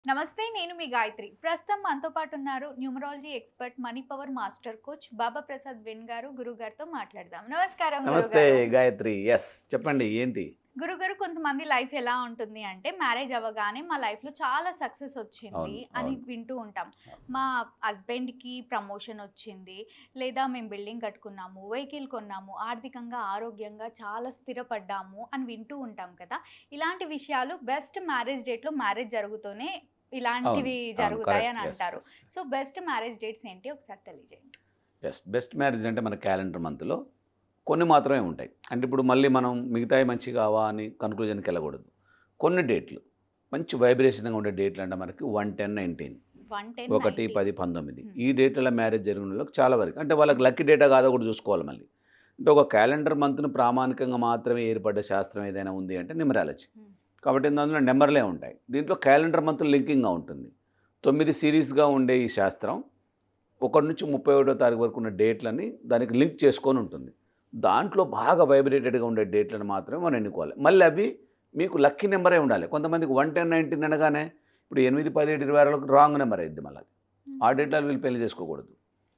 నమస్తే. నేను మీ గాయత్రి. ప్రస్తుతం మనతో పాటు ఉన్నారు numerology expert, money power master coach Baba Prasad when గారు. గురువుగారితో మాట్లాడదాం. నమస్కారం నమస్తే గురువుగారు. గాయత్రి. యెస్. చెప్పండి ఏంటి? గురుగారు, కొంతమంది లైఫ్ ఎలా ఉంటుంది అంటే, మ్యారేజ్ అవ్వగానే మా లైఫ్‌లో చాలా సక్సెస్ వచ్చింది అవును. అని అవును. వింటూ ఉంటాం. అవును. మా హస్బెండ్‌కి ప్రమోషన్ వచ్చింది, లేదా మేము బిల్డింగ్ కట్టుకున్నాము, వెహికల్ కొన్నాము, ఆర్థికంగా, ఆరోగ్యంగా చాలా స్థిరపడ్డాము అని వింటూ ఉంటాం కదా! ఇలాంటి విషయాలు బెస్ట్ మ్యారేజ్ డేట్‌లో మ్యారేజ్ జరుగుతూనే అవును. ఇలాంటివి అవును. జరుగుతాయి కరెక్ట్. అని యెస్. అంటారు. Yes. So, best marriage dates ఏంటి ఒకసారి తెలియజేయండి? యెస్. బెస్ట్ మ్యారేజ్ అంటే మన క్యాలెండర్ మంత్‌లో కొన్ని మాత్రమే ఉంటాయి. అంటే ఇప్పుడు మళ్ళీ మనం మిగతాయి మంచివి కావా అని కన్క్లూజన్‌కెళ్ళకూడదు. కొన్ని డేట్లు మంచి వైబ్రేషన్‌గా ఉండే డేట్లు అంటే మనకి 1, 10, 19 1, 10, 1, 10, 19. 19 హ్మ్. ఈ డేట్‌లలో మ్యారేజ్ జరిగిన వాళ్ళకి చాలా వరకు అంటే వాళ్ళకి లక్కీ డేటా కాదో కూడా చూసుకోవాలి మళ్ళీ. అంటే ఒక క్యాలెండర్ మంత్‌ను ప్రామాణికంగా మాత్రమే ఏర్పడ్డ శాస్త్రం ఏదైనా ఉంది అంటే న్యూమరాలజీ. హ్మ్. కాబట్టి అందులో నెంబర్లే ఉంటాయి. దీంట్లో క్యాలెండర్ మంత్ లింకింగ్‌గా ఉంటుంది. 9 సిరీస్‌గా ఉండే ఈ శాస్త్రం 1 నుంచి 31 తారీఖు వరకు ఉన్న డేట్లని దానికి లింక్ చేసుకొని ఉంటుంది. దాంట్లో బాగా వైబ్రేటెడ్‌గా ఉండే డేట్లను మాత్రమే మనం ఎన్నుకోవాలి. మళ్ళీ అవి మీకు లక్కీ నంబరే ఉండాలి. కొంతమందికి 1, 10, 19 అనగానే ఇప్పుడు 8, 17, 26లకు రాంగ్ నంబర్ అయిద్ది మళ్ళీ అది. ఆ హుహు. డేట్‌లలో వీళ్ళు పెళ్లి చేసుకోకూడదు.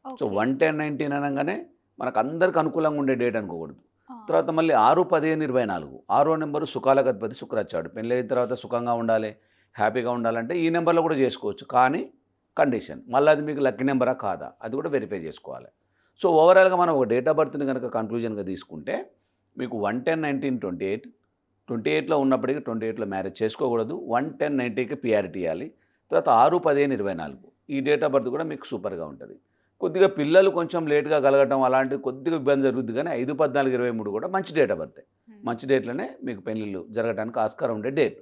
So, okay. 1, 10, 19 అనంగానే మనకందరికి అనుకూలంగా ఉండే డేట్ అనుకోకూడదు. ఆ! తర్వాత మళ్ళీ 6, 15, 24 ఆరో నంబరు సుఖాలకు అధిపతి శుక్రాచార్యుడు. పెళ్ళైన తర్వాత సుఖంగా ఉండాలి, హ్యాపీగా ఉండాలంటే ఈ నంబర్‌లో కూడా చేసుకోవచ్చు. కానీ కండిషన్ మళ్ళీ అది మీకు లక్కీ నంబరా కాదా? అది కూడా వెరిఫై చేసుకోవాలి. సో, ఓవరాల్‌గా మనం ఒక డేట్ ఆఫ్ బర్త్‌ని గనక కన్క్లూజన్‌గా తీసుకుంటే మీకు 1, 10, 19, 28 28లో ఉన్నప్పటికీ 28లో మ్యారేజ్ చేసుకోకూడదు. 1, 10, 90కి పిఆరిటీ ఇయ్యాలి. తర్వాత 6, 15, 24 ఈ డేట్ ఆఫ్ బర్త్ కూడా మీకు సూపర్‌గా ఉంటది. కొద్దిగా పిల్లలు కొంచెం లేట్‌గా కలగటం అలాంటివి కొద్దిగా ఇబ్బంది జరుగుద్ది గానీ 5, 14, 23 కూడా మంచి డేట్ ఆఫ్ బర్తే. హ్మ్. మంచి డేట్‌లోనే మీకు పెళ్ళిళ్ళు జరగటానికి ఆస్కారం ఉండే డేట్.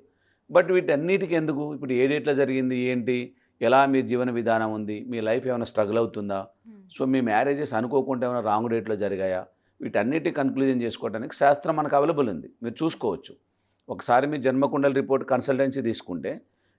బట్ వీటన్నిటికి ఎందుకు? ఇప్పుడు ఏ డేట్‌లో జరిగింది? ఏంటి? ఎలా మీ జీవన విధానం ఉంది? మీ లైఫ్ ఏమైనా స్ట్రగుల్ అవుతుందా? హ్మ్. సో, మీ మ్యారేజెస్ అనుకోకుండా ఏమైనా రాంగ్ డేట్‌లో జరిగాయా? వీటన్నిటి కన్క్లూజన్ చేసుకోవడానికి శాస్త్రం మనకు అవైలబుల్ ఉంది. మీరు చూసుకోవచ్చు. ఒకసారి మీ జన్మకుండల రిపోర్ట్ కన్సల్టెన్సీ తీసుకుంటే,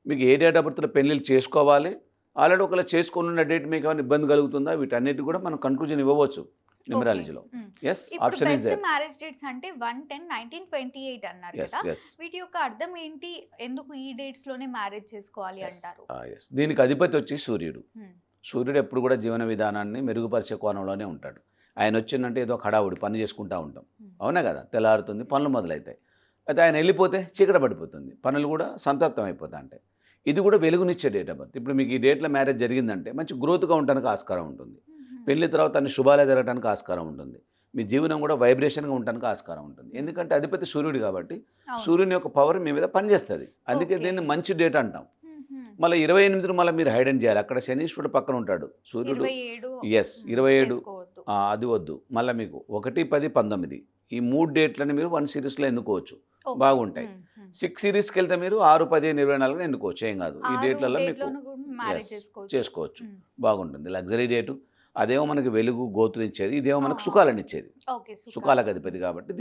మీకు ఏ డేట్ ఆఫ్ బర్త్‌లో పెళ్ళిళ్ళు చేసుకోవాలి? ఆల్రెడీ ఒకవేళ చేసుకోనున్న డేట్ మీకేమైనా ఇబ్బంది కలుగుతుందా? వీటన్నిటికి కూడా మనం కన్క్లూజన్ ఇవ్వవచ్చు ఓకే. న్యూమరాలజీలో. హ్మ్. యెస్. ఇప్పుడు option is best there. Marriage dates అంటే 1, 10, 19, 28 అన్నారు యెస్. కదా! యెస్. వీటి యొక్క అర్థం ఏంటి? ఎందుకు ఈ డేట్స్‌లోనే మ్యారేజ్ చేసుకోవాలి యెస్. అంటారు? యెస్. దీనికి అధిపతి వచ్చి సూర్యుడు. హ్మ్. సూర్యుడు ఎప్పుడు కూడా జీవన విధానాన్ని మెరుగుపరిచే కోణంలోనే ఉంటాడు. ఆయనొచ్చిండంటే ఏదో ఒక హడావుడి పని చేసుకుంటా ఉంటాం. హ్మ్. అవునా గదా! తెల్లారుతుంది, పనులు మొదలైతాయి. అయితే ఆయన ఎళ్ళిపోతే చీకటి పడిపోతుంది. పనులు కూడా సంతప్తం అయిపోతా ఉంటాయి. ఇది కూడా వెలుగునిచ్చే డేట్ ఆఫ్ బర్త్. ఇప్పుడు మీకు ఈ డేట్‌లో మ్యారేజ్ జరిగిందంటే మంచి గ్రోత్‌గా ఉండటానికి ఆస్కారం ఉంటుంది. హుహు. పెళ్లి తర్వాత అన్ని శుభాలే జరగటానికి ఆస్కారం ఉంటుంది. మీ జీవనం కూడా వైబ్రేషన్‌గా ఉండటానికి ఆస్కారం ఉంటుంది. హ్మ్. ఎందుకంటే అధిపతి సూర్యుడు కాబట్టి అవును. సూర్యుని యొక్క పవర్ మీ మీద పనిచేస్తది. అందుకే ఓకే. దీన్ని మంచి డేట్ అంటాం. హుహు. మళ్ళీ 28ని మళ్ళీ మీరు హైడెన్ చేయాలి. అక్కడ శనీశ్వరుడు పక్కన ఉంటాడు. సూర్యుడు 27. యెస్. హ్మ్. 27 చేసుకోవద్దు. అది వద్దు. మళ్ళా మీకు 1, 10, 19 ఈ 3 డేట్‌లని మీరు 1 సీరీస్‌లో ఎన్నుకోవచ్చు. ఓకే. బాగుంటాయి. హ్మ్. హ్మ్. 6 సీరీస్‌కెళ్తే మీరు 6, 15, 24 ఎన్నుకోవచ్చు. ఏం కాదు. ఈ 6 డేట్‌లలో మీకు డేట్‌లోను కూడా మ్యారేజ్ యెస్. చేసుకోవచ్చు. చేసుకోవచ్చు. హ్మ్. బాగుంటుంది. Luxury date. అదేమో మనకి వెలుగు, గోతునిచ్చేది. ఇదేమో ఆ! మనకు సుఖాలనిచ్చేది. ఓకే. సుఖాలు. సుఖాలకు అధిపతి హ్మ్. కాబట్టి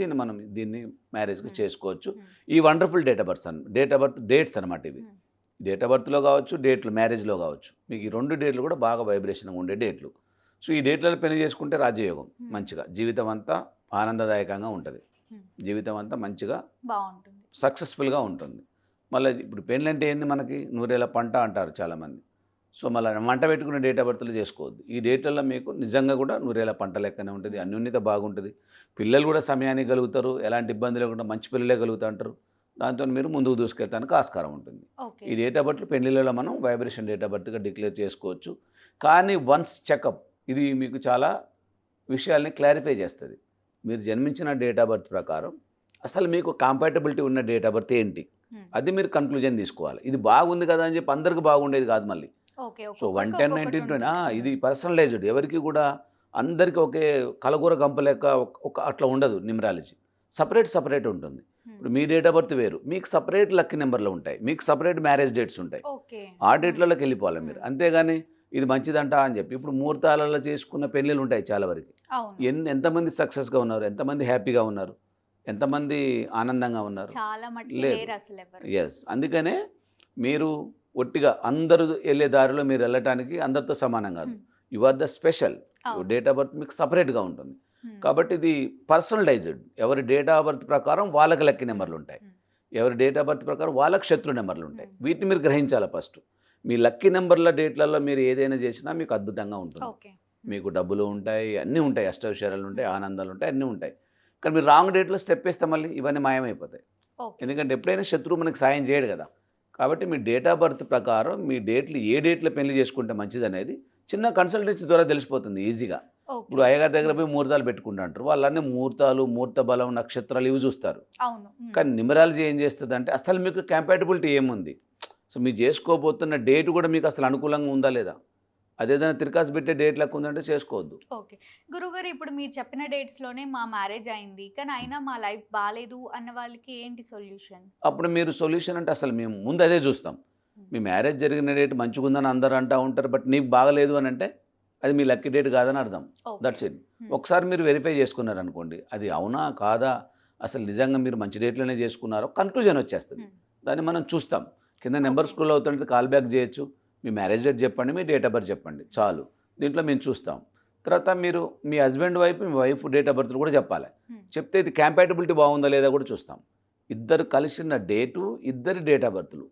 దీన్ని మ్యారేజ్‌గా హ్మ్. చేసుకోవచ్చు. హ్మ్. ఈ wonderful date of birth dates అనమాట ఇవి. హ్మ్. డేట్ ఆఫ్ బర్త్‌లో కావచ్చు, డేట్లు మ్యారేజ్‌లో కావచ్చు. మీకు ఈ హ్మ్. 2 డేట్లు కూడా బాగా వైబ్రేషన్‌గా ఉండే డేట్లు. సో, ఈ డేట్‌లలో పెళ్లి చేసుకుంటే రాజ్యయోగం హ్మ్. మంచిగా. జీవితం అంతా ఆనందదాయకంగా ఉంటది. హ్మ్. జీవితం అంతా మంచిగా బావుంటుంది. సక్సెస్‌ఫుల్‌గా ఉంటుంది. మళ్ళా ఇప్పుడు పెళ్ళంటే ఏంది మనకి నూరేళ్ల పంట అంటారు చాలామంది. సో, మళ్ళా మంట పెట్టుకునే డేట్ ఆఫ్ బర్త్‌లు చేసుకోవద్దు. ఈ డేట్‌లలో మీకు నిజంగా కూడా నూరేళ్ల పంట లెక్కనే ఉంటది. హ్మ్. అన్యోన్యత బాగుంటది. పిల్లలు కూడా సమయానికి కలుగుతారు. ఎలాంటి ఇబ్బంది లేకుండా మంచి పిల్లలే కలుగుతా ఉంటారు. దాంతోని మీరు ముందుకు దూసుకెళ్తానికి ఆస్కారం ఉంటుంది. ఓకే. ఈ డేట్ ఆఫ్ బర్త్‌లు పెళ్ళిళ్ళలో మనం వైబ్రేషన్ డేట్ ఆఫ్ బర్త్‌గా డిక్లేర్ చేసుకోవచ్చు. కానీ వన్స్ చెకప్ ఇది మీకు చాలా విషయాల్ని క్లారిఫై చేస్తది. మీరు జన్మించిన డేట్ ఆఫ్ బర్త్ ప్రకారం అసలు మీకు కంపాటబిలిటీ ఉన్న డేట్ ఆఫ్ బర్త్ ఏంటి? హ్మ్. అది మీరు కన్క్లూజన్ తీసుకోవాలి. ఇది బాగుంది కదా అని చెప్పి అందరికి బాగుండేది కాదు మళ్ళీ. ఓకే. సో, 1, ఒక్కొక్కరికి 10, ఒక్కొక్కటి 19, 20 ఉంటుంది. ఇది హ్మ్. పర్సనలైజ్డ్. ఎవరికీ కూడా అందరికి ఒకే కలగూర గంప లెక్క ఒక అట్లా ఉండదు న్యూమరాలజీ. సెపరేట్ ఉంటుంది. హ్మ్. ఇప్పుడు మీ డేట్ ఆఫ్ బర్త్ వేరు. మీకు సెపరేట్ లక్కీ నంబర్‌లు ఉంటాయి. మీకు సెపరేట్ మ్యారేజ్ డేట్స్ ఉంటాయి. ఓకే. ఆ హ్మ్. డేట్‌లలోకి వెళ్ళిపోవాలి మీరు. హ్మ్. అంతేగాని ఇది మంచిదంట అని చెప్పి ఇప్పుడు ముహూర్తాలలో చేసుకున్న పెళ్ళిళ్ళు ఉంటాయి చాలా వరకి. అవును. ఎంతమంది సక్సెస్‌గా ఉన్నారు? ఎంతమంది హ్యాపీగా ఉన్నారు? ఎంతమంది ఆనందంగా ఉన్నారు? చాలా మటికి లేదు. లేరసలెవరు. యెస్. అందుకనే మీరు ఒట్టిగా అందరూ ఎళ్ళే దారిలో మీరెళ్ళటానికి అందరితో సమానం గాదు. Hmm. You are the special. Your అవును. డేట్ ఆఫ్ బర్త్ మీకు సెపరేట్‌గా ఉంటుంది. హ్మ్. కాబట్టి ఇది పర్సనలైజ్డ్. ఎవరి డేట్ ఆఫ్ బర్త్ ప్రకారం వాళ్ళకి లక్కీ హ్మ్. నంబర్‌లుంటాయి. హ్మ్. ఎవరి డేట్ ఆఫ్ బర్త్ ప్రకారం వాళ్ళకి శత్రు నెంబర్లు ఉంటాయి. వీటిని మీరు గ్రహించాలి ఫస్ట్. మీ లక్కీ నెంబర్ల డేట్లలో మీరు ఏదైనా చేసినా మీకు అద్భుతంగా ఉంటుంది. ఓకే. మీకు డబ్బులు ఉంటాయి, అన్నీ ఉంటాయి, అష్టైశ్వర్యాలు ఉంటాయి, ఆనందాలు ఉంటాయి, అన్నీ ఉంటాయి. కానీ మీరు రాంగ్ డేట్లో స్టెప్ వేస్తే మళ్ళీ ఇవన్నీ మాయమైపోతాయి. ఓకే. ఎందుకంటే ఎప్పుడైనా శత్రువు మనకి సాయం చేయడు కదా. కాబట్టి మీ డేట్ ఆఫ్ బర్త్ ప్రకారం మీ డేట్లు ఏ డేట్లో పెళ్లి చేసుకుంటే మంచిది అనేది చిన్న కన్సల్టెన్సీ ద్వారా తెలిసిపోతుంది ఈజీగా. ఓకే. ఇప్పుడు అయ్యగారి దగ్గర పోయి ముహూర్తాలు పెట్టుకుంటారు, వాళ్ళన్నీ ముహూర్తాలు, ముహూర్త బలం, నక్షత్రాలు ఇవి చూస్తారు. అవును. కానీ న్యూమరాలజీ ఏం చేస్తుంది అంటే అసలు మీకు కంపాటబిలిటీ ఏముంది, సో మీరు చేసుకోబోతున్న డేట్ కూడా మీకు అసలు అనుకూలంగా ఉందా లేదా, అదేదైనా తిరకాసు పెట్టే డేట్ లెక్క ఉందంటే చేసుకోవద్దు. ఓకే. గురువుగారు ఇప్పుడు మీరు చెప్పిన డేట్స్‌లోనే మా మ్యారేజ్ అయింది. కానీ అయినా మా లైఫ్ బాలేదు అన్న వాళ్ళకి ఏంటి సొల్యూషన్? అప్పుడు మీరు సొల్యూషన్ అంటే అసలు మేము ముందు అదే చూస్తాం. మీ మ్యారేజ్ జరిగిన డేట్ మంచిగా ఉందని అందరూ అంటూ ఉంటారు, బట్ నీకు బాగలేదు అని అంటే అది మీ లక్కీ డేట్ కాదని అర్థం. ఓకే. That's it. ఒకసారి మీరు వెరిఫై చేసుకున్నారనుకోండి, అది అవునా కాదా, అసలు నిజంగా మీరు మంచి డేట్లోనే చేసుకున్నారో కన్క్లూజన్ వచ్చేస్తుంది. దాన్ని మనం చూస్తాం. కింద నెంబర్ ఓకే. స్క్రోల్ అవుతుంటే కాల్ బ్యాక్ చేయొచ్చు. మీ మ్యారేజ్ డేట్ చెప్పండి, మీ డేట్ ఆఫ్ బర్త్ చెప్పండి, చాలు. దీంట్లో మేము చూస్తాం. తర్వాత మీరు మీ హస్బెండ్ వైపు, మీ వైఫ్ డేట్ ఆఫ్ బర్త్లు కూడా చెప్పాలి. చెప్తే ఇది కంపాటబిలిటీ బాగుందా లేదా కూడా చూస్తాం. ఇద్దరు కలిసిన డేటు, ఇద్దరి డేట్ ఆఫ్ బర్త్లు,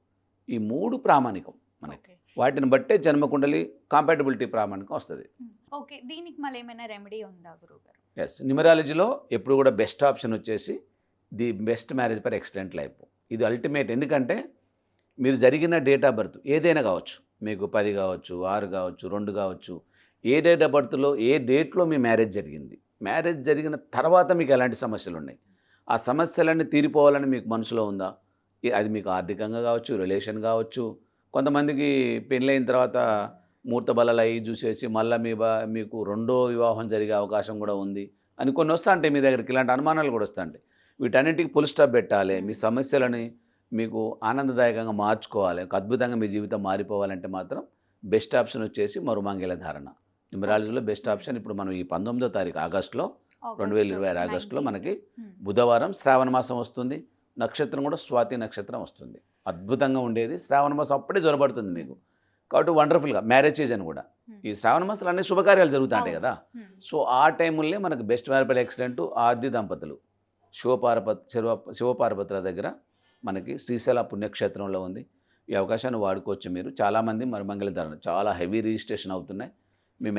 ఈ 3 ప్రామాణికం మనకి. ఓకే. వాటిని బట్టే జన్మకుండలి కాంపాటబిలిటీ ప్రామాణికం వస్తుంది. ఓకే. దీనికి మళ్ళీ ఏమైనా రెమెడీ ఉందా గురువుగారు? ఎస్, న్యూమరాలజీలో ఎప్పుడు కూడా బెస్ట్ ఆప్షన్ వచ్చేసి the best marriage for excellent life. ఇది అల్టిమేట్. ఎందుకంటే మీరు జరిగిన డేట్ ఆఫ్ బర్త్ ఏదైనా కావచ్చు, మీకు 10 కావచ్చు, 6 కావచ్చు, 2 కావచ్చు, ఏ డేట్ ఆఫ్ బర్త్లో ఏ డేట్లో మీ మ్యారేజ్ జరిగింది, మ్యారేజ్ జరిగిన తర్వాత మీకు ఎలాంటి సమస్యలు ఉన్నాయి, ఆ సమస్యలన్నీ తీరిపోవాలని మీకు మనసులో ఉందా, అది మీకు ఆర్థికంగా కావచ్చు, రిలేషన్ కావచ్చు. కొంతమందికి పెళ్ళైన తర్వాత ముహూర్త బలాలు అవి చూసేసి మళ్ళీ మీకు రెండో వివాహం జరిగే అవకాశం కూడా ఉంది అని కొన్ని వస్తూ ఉంటాయి మీ దగ్గరికి. ఇలాంటి అనుమానాలు కూడా వస్తూ ఉంటాయి. వీటన్నిటికీ ఫుల్ స్టాప్ పెట్టాలి. మీ సమస్యలని మీకు ఆనందదాయకంగా మార్చుకోవాలి, ఒక అద్భుతంగా మీ జీవితం మారిపోవాలంటే మాత్రం బెస్ట్ ఆప్షన్ వచ్చేసి మరుమాంగళ్య ధారణ. న్యూమరాలజీలో బెస్ట్ ఆప్షన్ ఇప్పుడు మనం ఈ 19వ తారీఖు ఆగస్టులో 2026 ఆగస్టులో మనకి బుధవారం శ్రావణ మాసం వస్తుంది. నక్షత్రం కూడా స్వాతి నక్షత్రం వస్తుంది. అద్భుతంగా ఉండేది. శ్రావణ మాసం అప్పుడే జ్వరపడుతుంది మీకు. కాబట్టి వండర్ఫుల్గా మ్యారేజ్ సీజన్ కూడా ఈ శ్రావణ మాసాలు అన్ని శుభకార్యాలు జరుగుతూ ఉంటాయి కదా. సో ఆ టైముల్లో మనకు బెస్ట్ మ్యారేజ్ ఎక్సలెంట్ ఆది దంపతులు శివపార్వతుల దగ్గర మనకి శ్రీశైల పుణ్యక్షేత్రంలో ఉంది. ఈ అవకాశాన్ని వాడుకోవచ్చు మీరు. చాలామంది మరుమంగళ ధారణ చాలా హెవీ రిజిస్ట్రేషన్ అవుతున్నాయి. మీ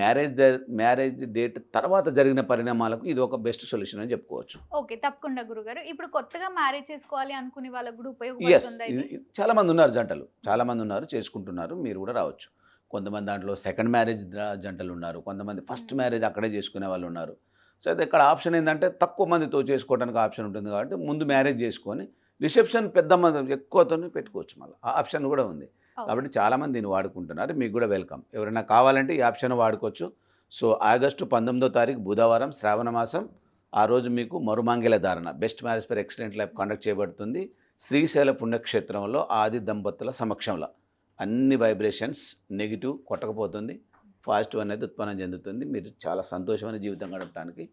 మ్యారేజ్ డేట్ తర్వాత జరిగిన పరిణామాలకు ఇది ఒక బెస్ట్ సొల్యూషన్ అని చెప్పుకోవచ్చు. ఓకే. తప్పకుండా గురుగారు. ఇప్పుడు కొత్తగా మ్యారేజ్ చేసుకోవాలి అనుకునే వాళ్ళకి కూడా ఎస్, ఉపయోగపడుతుందా ఇది? చాలామంది ఉన్నారు జంటలు, చాలామంది ఉన్నారు చేసుకుంటున్నారు. మీరు కూడా రావచ్చు. కొంతమంది దాంట్లో సెకండ్ మ్యారేజ్ జంటలు ఉన్నారు, కొంతమంది ఫస్ట్ మ్యారేజ్ అక్కడే చేసుకునే వాళ్ళు ఉన్నారు. సో అయితే ఇక్కడ ఆప్షన్ ఏంటంటే తక్కువ మందితో చేసుకోవడానికి ఆప్షన్ ఉంటుంది కాబట్టి ముందు మ్యారేజ్ చేసుకొని రిసెప్షన్ పెద్ద మంది ఎక్కువతో పెట్టుకోవచ్చు. మళ్ళీ ఆ ఆప్షన్ కూడా ఉంది. కాబట్టి చాలామంది దీన్ని వాడుకుంటున్నారు. మీకు కూడా వెల్కమ్. ఎవరైనా కావాలంటే ఈ ఆప్షన్ వాడుకోవచ్చు. సో ఆగస్టు 19వ తారీఖు బుధవారం శ్రావణ మాసం, ఆ రోజు మీకు మరుమాంగళ్య ధారణ best marriage for excellent life conduct చేయబడుతుంది శ్రీశైల పుణ్యక్షేత్రంలో ఆది దంపతుల సమక్షంలో. అన్ని వైబ్రేషన్స్ నెగిటివ్ కొట్టకపోతుంది, పాజిటివ్ అనేది ఉత్పన్నం చెందుతుంది. మీరు చాలా సంతోషమైన జీవితం గడపడానికి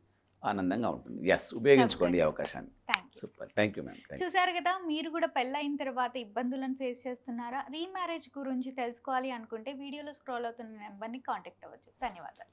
ఆనందంగా ఉంటుంది. ఎస్, ఉపయోగించుకోండి ఈ అవకాశాన్ని. Super, thank you ma'am. చూసారు కదా, మీరు కూడా పెళ్ళైన తర్వాత ఇబ్బందులను ఫేస్ చేస్తున్నారా? రీమ్యారేజ్ గురించి తెలుసుకోవాలి అనుకుంటే వీడియోలో స్క్రోల్ అవుతున్న నెంబర్ని కాంటాక్ట్ అవ్వచ్చు. ధన్యవాదాలు.